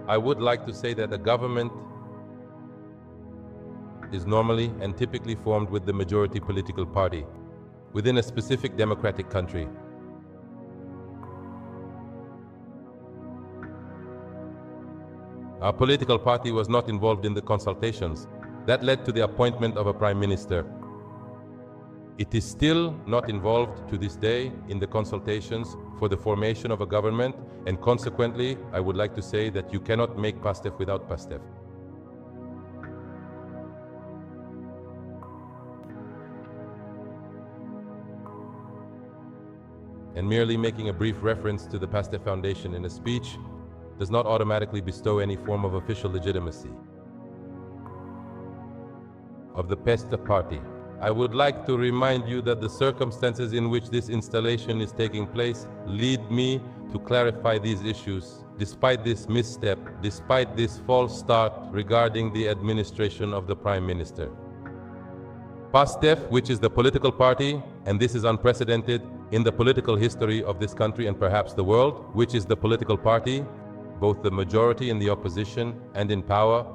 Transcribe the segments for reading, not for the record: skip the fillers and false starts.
I would like to say that a government is normally and typically formed with the majority political party within a specific democratic country. Our political party was not involved in the consultations. That led to the appointment of a prime minister. It is still not involved to this day in the consultations for the formation of a government, and consequently, I would like to say that you cannot make PASTEF without PASTEF. And merely making a brief reference to the PASTEF Foundation in a speech does not automatically bestow any form of official legitimacy of the PASTEF party. I would like to remind you that the circumstances in which this installation is taking place lead me to clarify these issues, despite this misstep, despite this false start regarding the administration of the Prime Minister. PASTEF, which is the political party, and this is unprecedented in the political history of this country and perhaps the world, which is the political party, both the majority in the opposition and in power,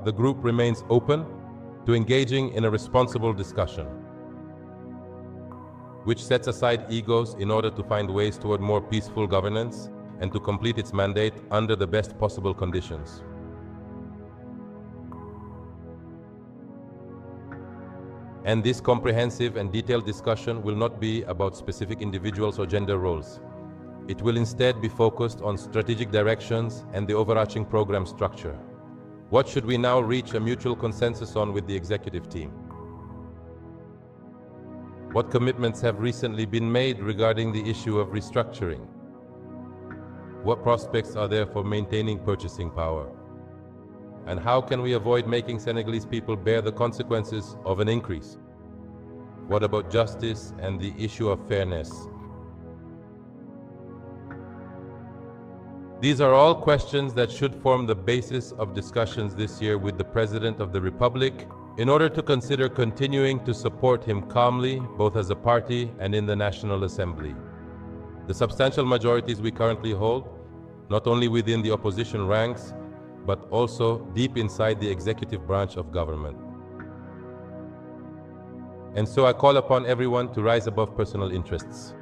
the group remains open to engaging in a responsible discussion, which sets aside egos in order to find ways toward more peaceful governance and to complete its mandate under the best possible conditions. And this comprehensive and detailed discussion will not be about specific individuals or gender roles. It will instead be focused on strategic directions and the overarching program structure. What should we now reach a mutual consensus on with the executive team? What commitments have recently been made regarding the issue of restructuring? What prospects are there for maintaining purchasing power? And how can we avoid making Senegalese people bear the consequences of an increase? What about justice and the issue of fairness? These are all questions that should form the basis of discussions this year with the President of the Republic in order to consider continuing to support him calmly, both as a party and in the National Assembly. The substantial majorities we currently hold, not only within the opposition ranks, but also deep inside the executive branch of government. And so I call upon everyone to rise above personal interests.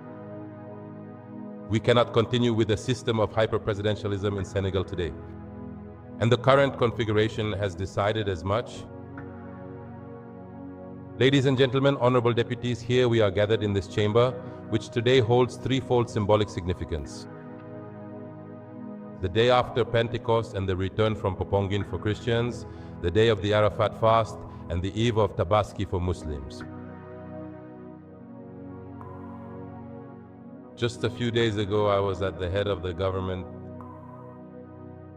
We cannot continue with a system of hyper-presidentialism in Senegal today. And the current configuration has decided as much. Ladies and gentlemen, honorable deputies, here we are gathered in this chamber, which today holds threefold symbolic significance. The day after Pentecost and the return from Popongin for Christians, the day of the Arafat fast, and the eve of Tabaski for Muslims. Just a few days ago, I was at the head of the government.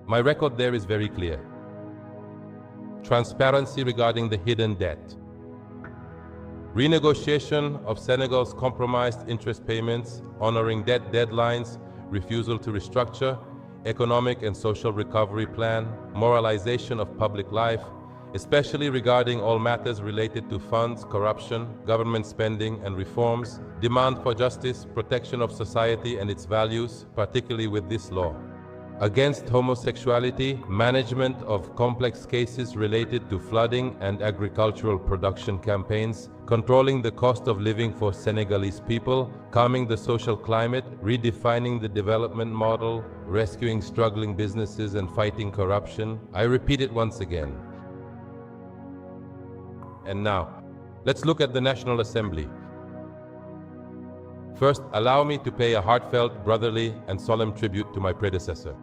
My record there is very clear. Transparency regarding the hidden debt. Renegotiation of Senegal's compromised interest payments, honoring debt deadlines, refusal to restructure, economic and social recovery plan, moralization of public life, especially regarding all matters related to funds, corruption, government spending and reforms, demand for justice, protection of society and its values, particularly with this law. Against homosexuality, management of complex cases related to flooding and agricultural production campaigns, controlling the cost of living for Senegalese people, calming the social climate, redefining the development model, rescuing struggling businesses and fighting corruption. I repeat it once again. And now, let's look at the National Assembly. First, allow me to pay a heartfelt, brotherly, and solemn tribute to my predecessor.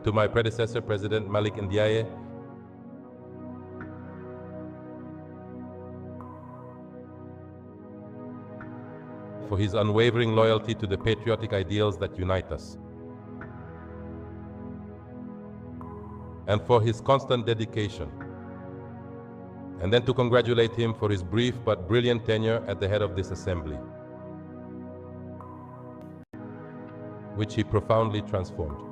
To my predecessor, President Malik Ndiaye, for his unwavering loyalty to the patriotic ideals that unite us, and for his constant dedication. And then to congratulate him for his brief but brilliant tenure at the head of this assembly, which he profoundly transformed.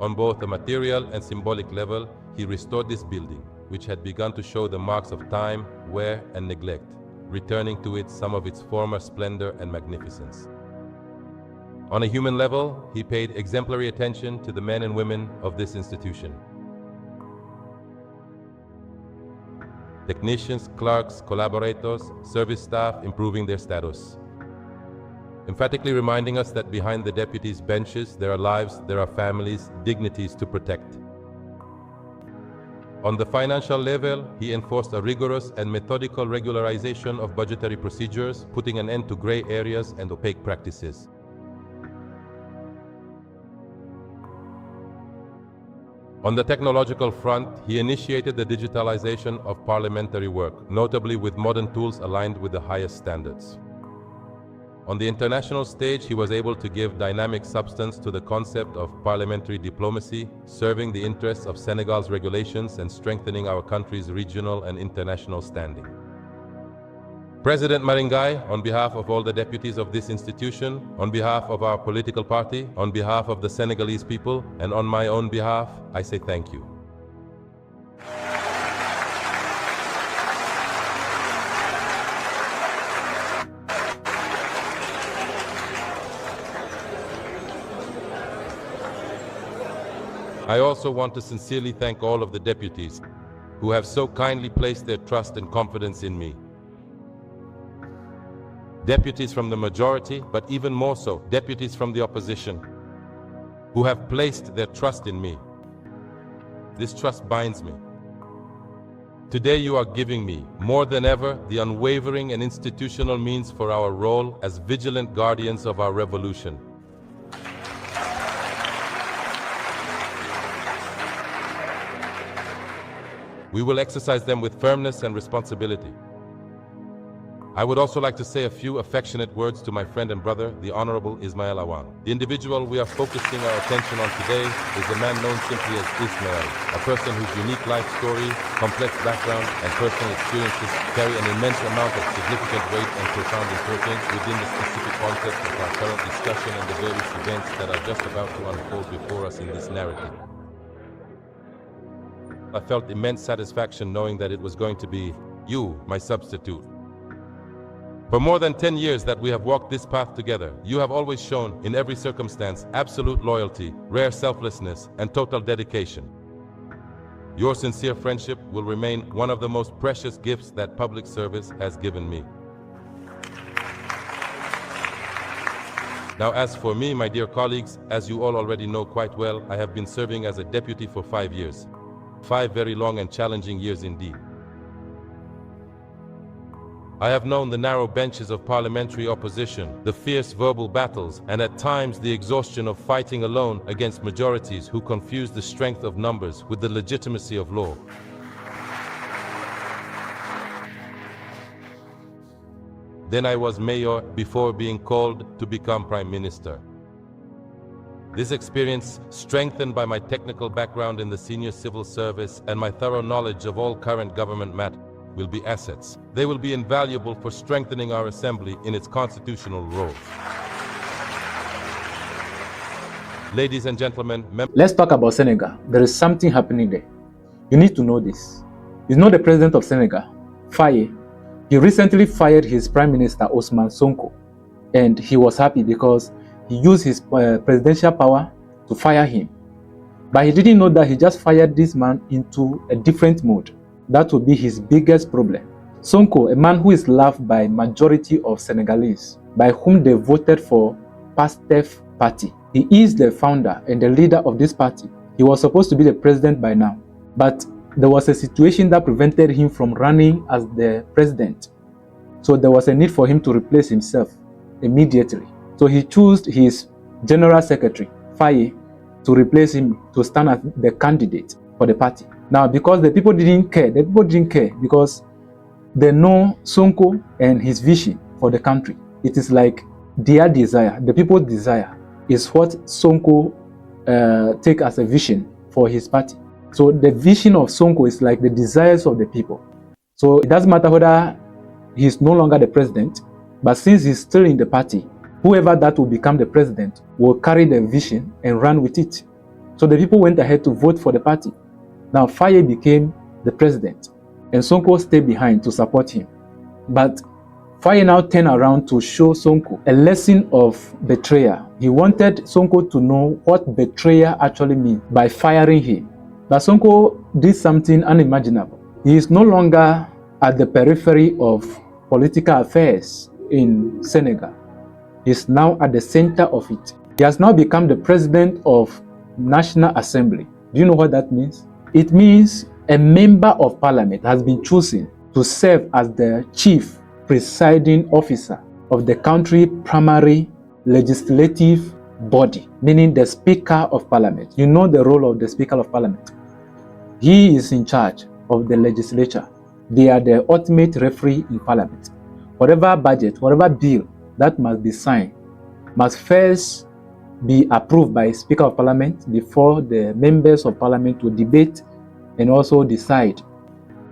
On both a material and symbolic level, he restored this building, which had begun to show the marks of time, wear, and neglect, returning to it some of its former splendor and magnificence. On a human level, he paid exemplary attention to the men and women of this institution. Technicians, clerks, collaborators, service staff improving their status. Emphatically reminding us that behind the deputies' benches, there are lives, there are families, dignities to protect. On the financial level, he enforced a rigorous and methodical regularization of budgetary procedures, putting an end to gray areas and opaque practices. On the technological front, he initiated the digitalization of parliamentary work, notably with modern tools aligned with the highest standards. On the international stage, he was able to give dynamic substance to the concept of parliamentary diplomacy, serving the interests of Senegal's regulations and strengthening our country's regional and international standing. President Maringai, on behalf of all the deputies of this institution, on behalf of our political party, on behalf of the Senegalese people, and on my own behalf, I say thank you. I also want to sincerely thank all of the deputies who have so kindly placed their trust and confidence in me. Deputies from the majority, but even more so, deputies from the opposition, who have placed their trust in me. This trust binds me. Today you are giving me, more than ever, the unwavering and institutional means for our role as vigilant guardians of our revolution. We will exercise them with firmness and responsibility. I would also like to say a few affectionate words to my friend and brother, the Honorable Ismail Awan. The individual we are focusing our attention on today is a man known simply as Ismail, a person whose unique life story, complex background, and personal experiences carry an immense amount of significant weight and profound importance within the specific context of our current discussion and the various events that are just about to unfold before us in this narrative. I felt immense satisfaction knowing that it was going to be you, my substitute. For more than 10 years that we have walked this path together, you have always shown, in every circumstance, absolute loyalty, rare selflessness, and total dedication. Your sincere friendship will remain one of the most precious gifts that public service has given me. Now, as for me, my dear colleagues, as you all already know quite well, I have been serving as a deputy for 5 years. 5 very long and challenging years indeed. I have known the narrow benches of parliamentary opposition, the fierce verbal battles, and at times the exhaustion of fighting alone against majorities who confuse the strength of numbers with the legitimacy of law. Then I was mayor before being called to become prime minister. This experience, strengthened by my technical background in the senior civil service and my thorough knowledge of all current government matters, will be assets. They will be invaluable for strengthening our assembly in its constitutional role. Ladies and gentlemen, let's talk about Senegal. There is something happening there. You need to know this. You know the president of Senegal, Faye. He recently fired his prime minister, Ousmane Sonko. And he was happy because he used his presidential power to fire him. But he didn't know that he just fired this man into a different mode. That would be his biggest problem. Sonko, a man who is loved by majority of Senegalese, by whom they voted for PASTEF party. He is the founder and the leader of this party. He was supposed to be the president by now. But there was a situation that prevented him from running as the president. So there was a need for him to replace himself immediately. So he chose his general secretary, Faye, to replace him, to stand as the candidate for the party. Now, because the people didn't care because they know Sonko and his vision for the country. It is like their desire, the people's desire, is what Sonko take as a vision for his party. So the vision of Sonko is like the desires of the people. So it doesn't matter whether he's no longer the president, but since he's still in the party, whoever that will become the president will carry the vision and run with it. So the people went ahead to vote for the party. Now Faye became the president, and Sonko stayed behind to support him. But Faye now turned around to show Sonko a lesson of betrayal. He wanted Sonko to know what betrayal actually means by firing him. But Sonko did something unimaginable. He is no longer at the periphery of political affairs in Senegal. He is now at the center of it. He has now become the president of National Assembly. Do you know what that means? It means a member of parliament has been chosen to serve as the chief presiding officer of the country primary legislative body, meaning the Speaker of Parliament. You know the role of the Speaker of Parliament. He is in charge of the legislature. They are the ultimate referee in Parliament. Whatever budget, whatever bill that must be signed, must first be approved by Speaker of Parliament before the members of Parliament will debate and also decide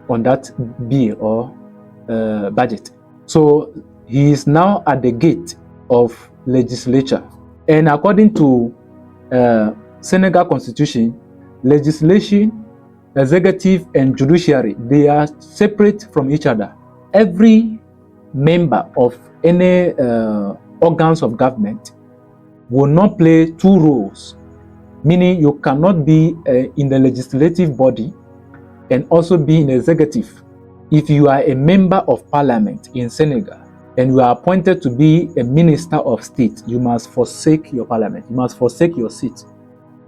on that bill or budget. So he is now at the gate of legislature. And according to Senegal Constitution, legislation, executive, and judiciary, they are separate from each other. Every member of any organs of government will not play two roles, meaning you cannot be in the legislative body and also be in the executive. If you are a member of parliament in Senegal and you are appointed to be a minister of state, you must forsake your parliament. You must forsake your seat.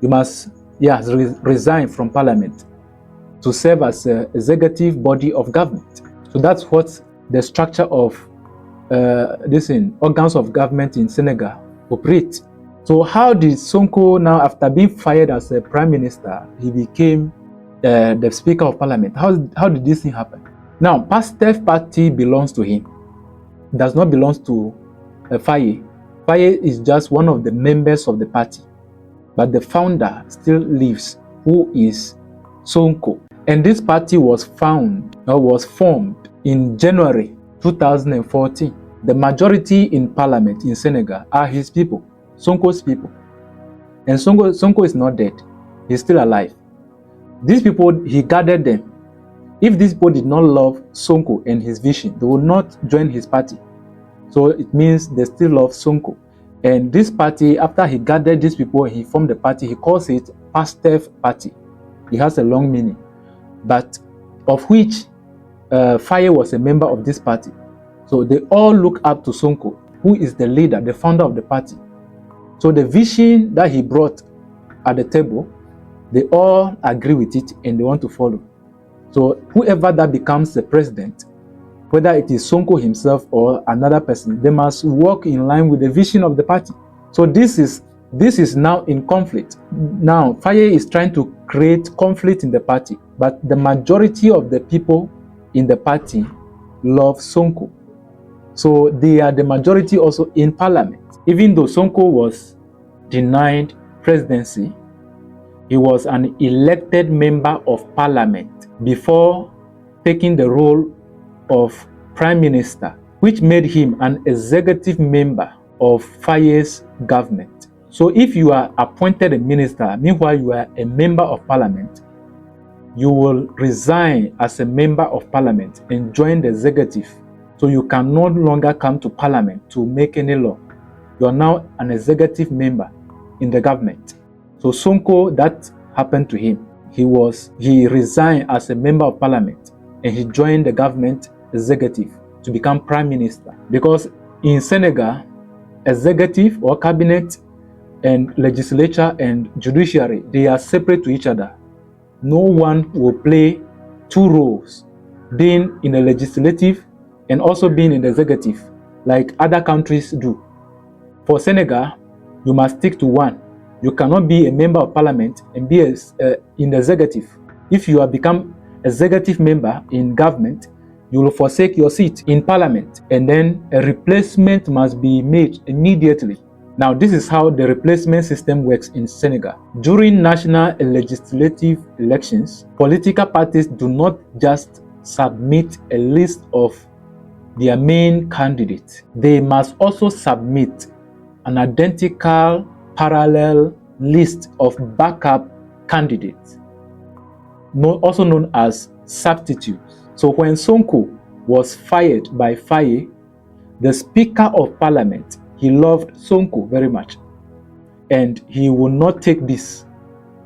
You must resign from parliament to serve as an executive body of government. So that's what the structure of organs of government in Senegal operate. So how did Sonko now, after being fired as a prime minister, he became the Speaker of Parliament? How did this thing happen? Now, Pastef party belongs to him. It does not belong to Faye. Faye is just one of the members of the party. But the founder still lives, who is Sonko. And this party was formed in January 2014. The majority in parliament in Senegal are his people, Sonko's people. And Sonko is not dead. He's still alive. These people, he gathered them. If these people did not love Sonko and his vision, they would not join his party. So it means they still love Sonko. And this party, after he gathered these people, he formed the party. He calls it Pastef Party. It has a long meaning, but of which Faye was a member of this party. So they all look up to Sonko, who is the leader, the founder of the party. So the vision that he brought at the table, they all agree with it and they want to follow. So whoever that becomes the president, whether it is Sonko himself or another person, they must work in line with the vision of the party. So this is now in conflict. Now Faye is trying to create conflict in the party, but the majority of the people in the party love Sonko. So they are the majority also in parliament. Even though Sonko was denied presidency, he was an elected member of parliament before taking the role of prime minister, which made him an executive member of Faye's government. So if you are appointed a minister, meanwhile you are a member of parliament, you will resign as a member of parliament and join the executive. So you can no longer come to parliament to make any law. You are now an executive member in the government. So Sonko, that happened to him. He resigned as a member of parliament and he joined the government executive to become prime minister. Because in Senegal, executive or cabinet and legislature and judiciary, they are separate to each other. No one will play two roles, being in the legislative and also being in the executive, like other countries do. For Senegal, you must stick to one. You cannot be a member of parliament and be in the executive. If you have become executive member in government, you will forsake your seat in parliament, and then a replacement must be made immediately. Now, this is how the replacement system works in Senegal. During national and legislative elections, political parties do not just submit a list of their main candidates. They must also submit an identical parallel list of backup candidates, also known as substitutes. So when Sonko was fired by Faye, the Speaker of Parliament, he loved Sonko very much, and he would not take this.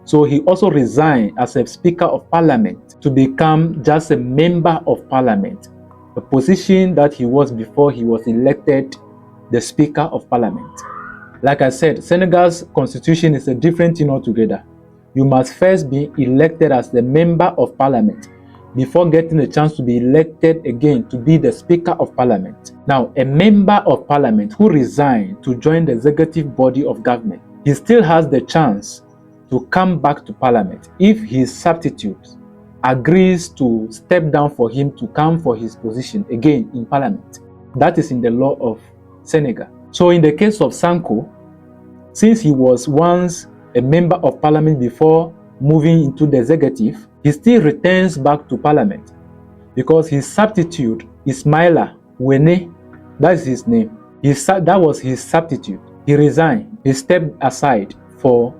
So he also resigned as a Speaker of Parliament to become just a member of Parliament, a position that he was before he was elected the Speaker of Parliament. Like I said, Senegal's constitution is a different thing altogether. You must first be elected as the member of Parliament before getting a chance to be elected again to be the Speaker of Parliament. Now, a member of Parliament who resigned to join the executive body of government, he still has the chance to come back to Parliament if his substitute agrees to step down for him to come for his position again in Parliament. That is in the law of Senegal. So in the case of Sonko, since he was once a member of Parliament before moving into the executive, he still returns back to Parliament because his substitute, Ismaila Wene, that's his name. That was his substitute. He resigned. He stepped aside for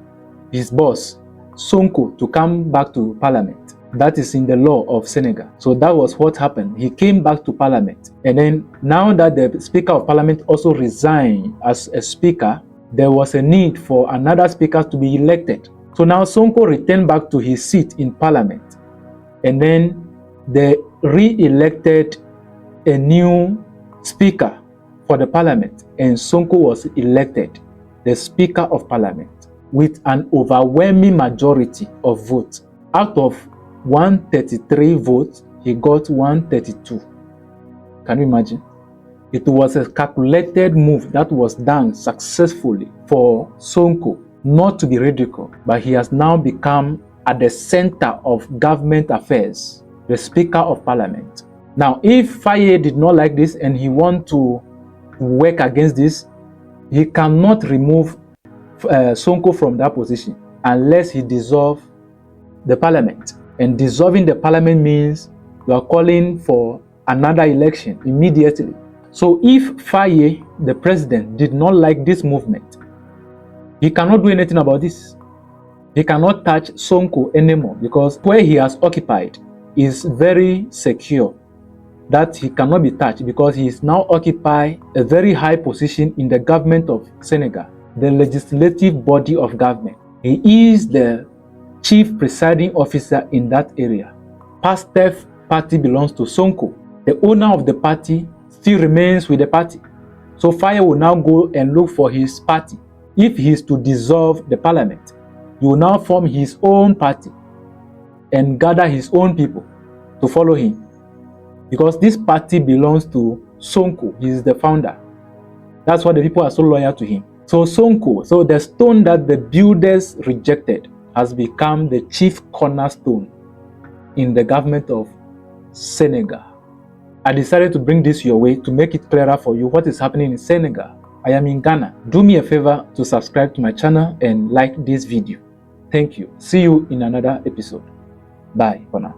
his boss, Sonko, to come back to Parliament. That is in the law of Senegal. So that was what happened. He came back to Parliament. And then now that the Speaker of Parliament also resigned as a speaker, there was a need for another speaker to be elected. So now Sonko returned back to his seat in Parliament. And then they re-elected a new speaker for the Parliament. And Sonko was elected the Speaker of Parliament with an overwhelming majority of votes. Out of 133 votes, he got 132. Can you imagine? It was a calculated move that was done successfully for Sonko not to be ridiculed, but he has now become at the center of government affairs, the Speaker of Parliament. Now, if Faye did not like this and he wants to work against this, he cannot remove Sonko from that position unless he dissolves the Parliament. And dissolving the Parliament means you are calling for another election immediately. So if Faye, the president, did not like this movement, he cannot do anything about this. He cannot touch Sonko anymore because where he has occupied is very secure, that he cannot be touched because he is now occupying a very high position in the government of Senegal, the legislative body of government. He is the chief presiding officer in that area. Pastef party belongs to Sonko. The owner of the party still remains with the party. So Faye will now go and look for his party. If he is to dissolve the parliament, he will now form his own party and gather his own people to follow him. Because this party belongs to Sonko. He is the founder. That's why the people are so loyal to him. So Sonko, so the stone that the builders rejected, has become the chief cornerstone in the government of Senegal. I decided to bring this your way to make it clearer for you what is happening in Senegal. I am in Ghana. Do me a favor to subscribe to my channel and like this video. Thank you. See you in another episode. Bye for now.